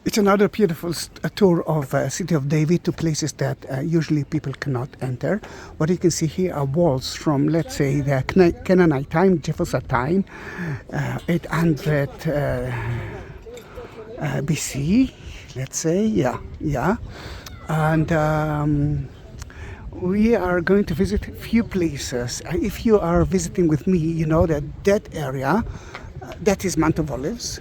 It's another beautiful tour of City of David to places that usually people cannot enter. What you can see here are walls from, let's say, the Canaanite time, Jephthah time, 800 BC, let's say, yeah. And we are going to visit a few places. If you are visiting with me, you know that area, that is Mount of Olives.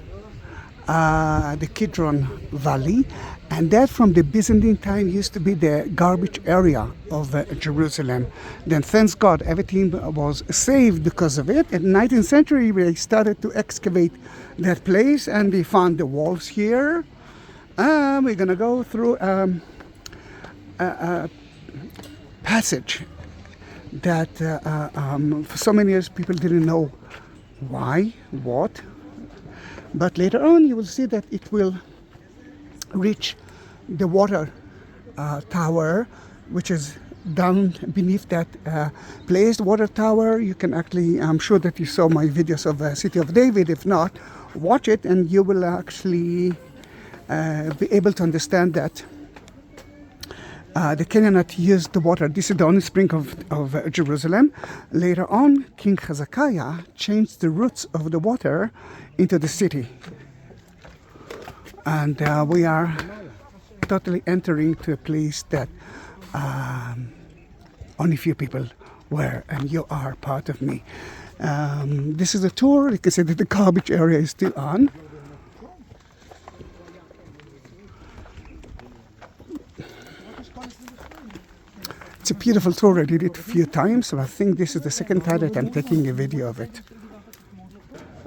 The Kidron Valley, and that from the Byzantine time used to be the garbage area of Jerusalem. Then thanks God everything was saved because of it. In the 19th century they started to excavate that place and we found the walls here. We're gonna go through a passage that for so many years people didn't know why, what. But later on you will see that it will reach the water tower, which is down beneath that place. Water tower, you can actually, I'm sure that you saw my videos of City of David. If not, watch it and you will actually be able to understand that the Canaanite used the water. This is the only spring of Jerusalem. Later on, King Hezekiah changed the routes of the water into the city. And we are totally entering to a place that only few people were, and you are part of me. This is a tour. You can see that the garbage area is still on. It's a beautiful tour. I did it a few times, so I think this is the second time that I'm taking a video of it.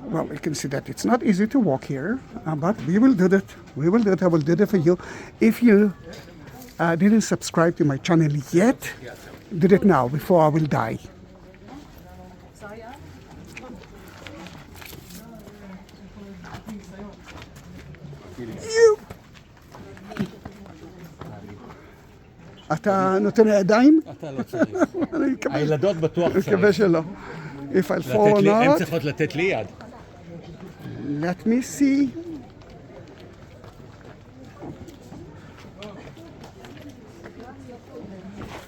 Well, you can see that it's not easy to walk here, but we will do that. We will do it. I will do that for you. If you didn't subscribe to my channel yet, do it now before I will die. אתה נותן לידיים? אתה לא צריך. הילדות בטוח צריך. אני מקווה שלא. If I'll fall or not. הן צריכות לתת לי יד. Let me see.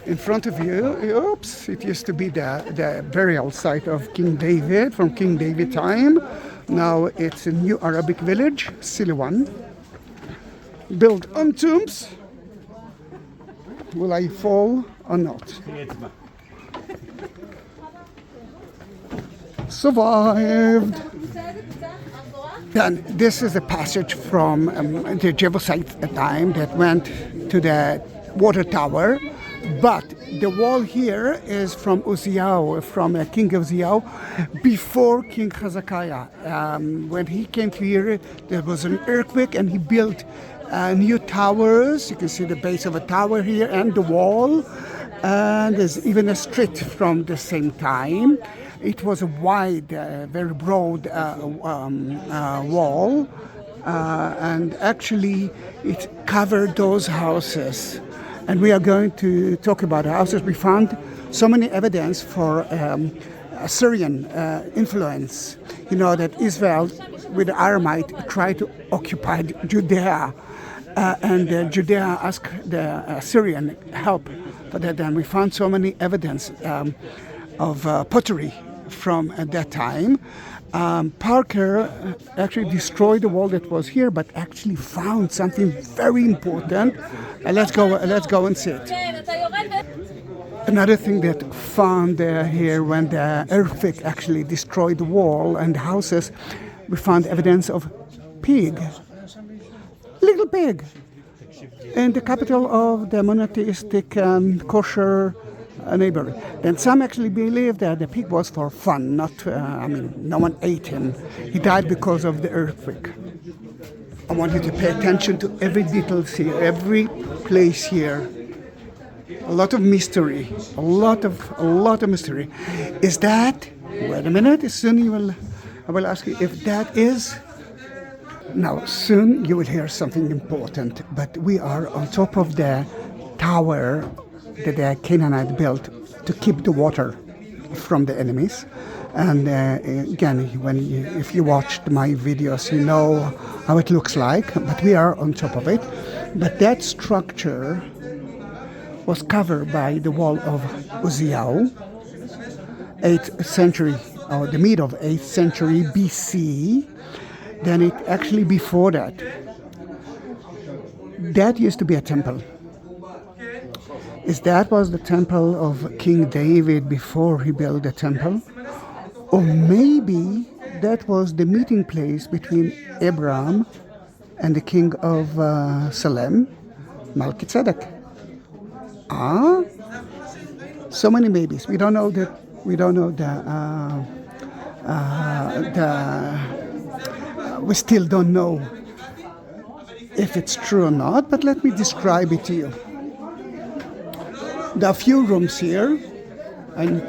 In front of you, oops, it used to be the burial site of King David, from King David time. Now it's a new Arabic village, Silwan, built on tombs. Will I fall or not? Survived. Then this is a passage from the Jebusite time that went to the water tower, but the wall here is from Uzziah, from King Uzziah, before King Hezekiah. When he came to here, there was an earthquake and he built new towers. You can see the base of a tower here and the wall, and there's even a street from the same time. It was a wide, very broad wall, and actually it covered those houses. And we are going to talk about houses. We found so many evidence for Assyrian influence. You know that Israel with the Aramite tried to occupy Judea. And Judea asked the Assyrian help for that. And we found so many evidence of pottery from that time. Parker actually destroyed the wall that was here, but actually found something very important. Let's go and see it. Another thing that found here when the earthquake actually destroyed the wall and the houses, we found evidence of pig. Little pig in the capital of the monotheistic kosher neighborhood. Then some actually believe that the pig was for fun, not, no one ate him. He died because of the earthquake. I want you to pay attention to every detail here, every place here. A lot of mystery, a lot of mystery. Is that, wait a minute, soon I will ask you if that is. Now, soon you will hear something important, but we are on top of the tower that the Canaanite built to keep the water from the enemies. And again, if you watched my videos, you know how it looks like, but we are on top of it. But that structure was covered by the wall of Uzziah, 8th century, or the mid of 8th century BC. Then it actually before that used to be a temple. Is that was the temple of King David before he built the temple? Or maybe that was the meeting place between Abraham and the king of Salem, Melchizedek. So many maybes. We don't know that. We don't know we still don't know if it's true or not. But let me describe it to you. There are a few rooms here, and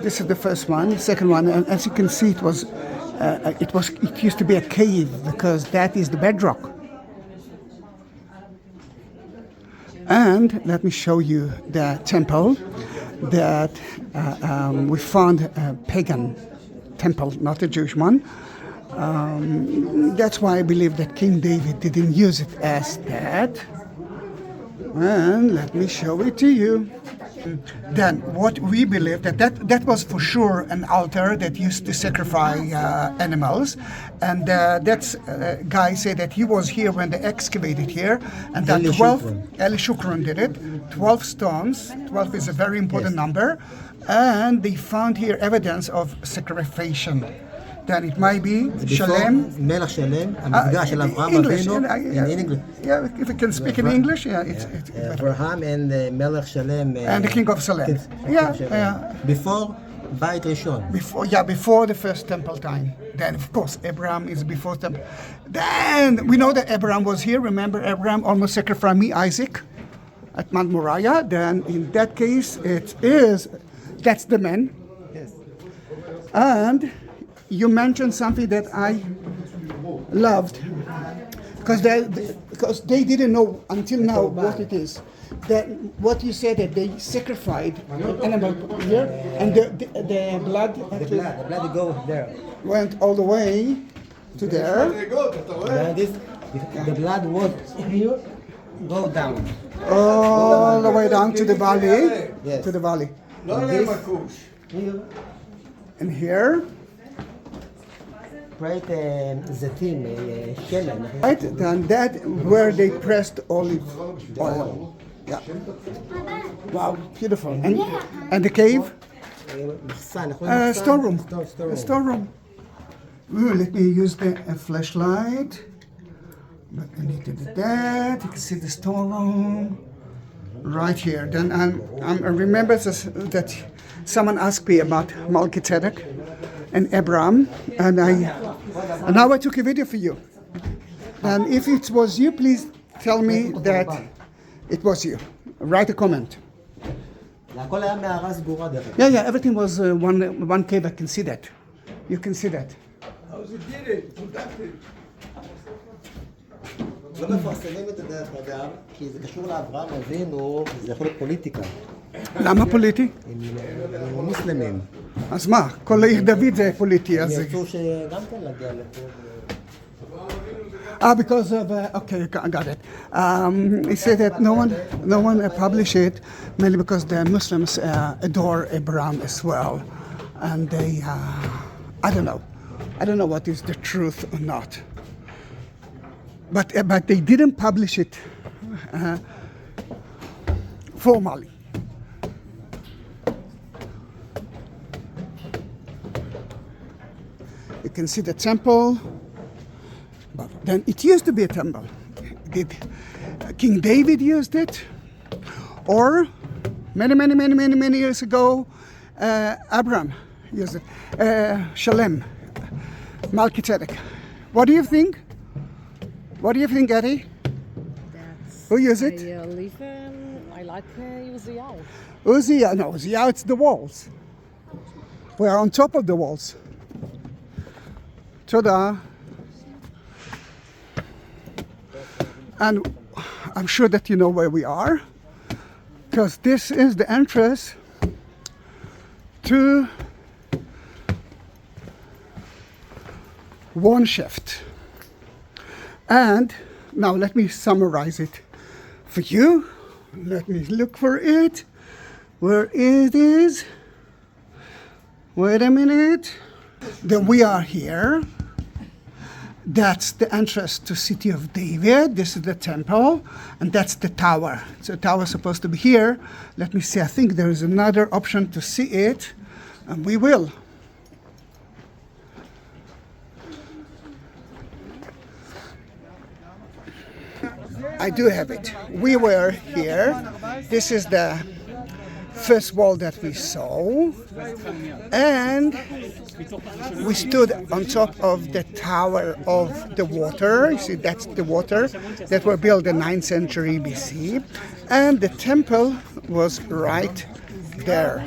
this is the first one. The second one, and as you can see, it used to be a cave because that is the bedrock. And let me show you the temple that we found a pagan temple, not a Jewish one. That's why I believe that King David didn't use it as that. And let me show it to you. Then what we believe that was for sure an altar that used to sacrifice animals, and that's guy said that he was here when they excavated here, and that Eli Shukrun did it. 12 stones. 12 is a very important number, and they found here evidence of sacrification. Then it might be Shalem. מלך שלם, המפגש של אברהם אבינו. In English. Yeah, if you can speak in English, yeah, it's Abraham and מלך שלם. And the king of Salem. Yeah. Before בית ראשון. Before the first temple time. Then, of course, Abraham is before temple. Then we know that Abraham was here. Remember, Abraham almost sacrificed me, Isaac, at Mount Moriah. Then, in that case, that's the man. Yes. And you mentioned something that I loved, because they didn't know until now what it is. That what you said that they sacrificed an animal here, and the blood go there. went all the way to there. The blood was here, go down. All the way down to the valley. Yes. To the valley. Here. And here. Right, זיתים, שמן. Right, and that where they pressed olive oil. Yeah. Wow, beautiful. And the cave? Storeroom. Storeroom. Ooh, let me use the flashlight. But I need to do that. You can see the storeroom right here. Then I remember that someone asked me about Melchizedek and Abraham, and now I took a video for you. And if it was you, please tell me that it was you. Write a comment. Yeah, everything was one cave. I can see that. You can see that. לא מפרסמים את זה דרך אגב, כי זה קשור לאברהם אבינו, זה יכול להיות פוליטיקה. למה פוליטי? עם מוסלמים. אז מה? כל העיר דוד זה פוליטי, אז... ירצו שגם כן להגיע לפה. Because of okay, I got it. He said that no one published it mainly because the Muslims adore Abraham as well, and they I don't know what is the truth or not. But they didn't publish it formally. You can see the temple. But then it used to be a temple. Did King David used it? Or many years ago, Abraham used it. Shalem, Melchizedek. What do you think? What do you think, Eddie? Who used it? I like Uzziah. Uzziah, no, Uzziah, it's the walls. We are on top of the walls. Toda. And I'm sure that you know where we are, because this is the entrance to one shift. And now let me summarize it for you. Let me look for it. Where it is. Wait a minute. Then we are here. That's the entrance to City of David. This is the temple, and that's the tower. So the tower is supposed to be here. Let me see, I think there is another option to see it, and we will. I do have it. We were here. This is the first wall that we saw, and we stood on top of the tower of the water. You see, that's the water that were built in 9th century BC, and the temple was right there.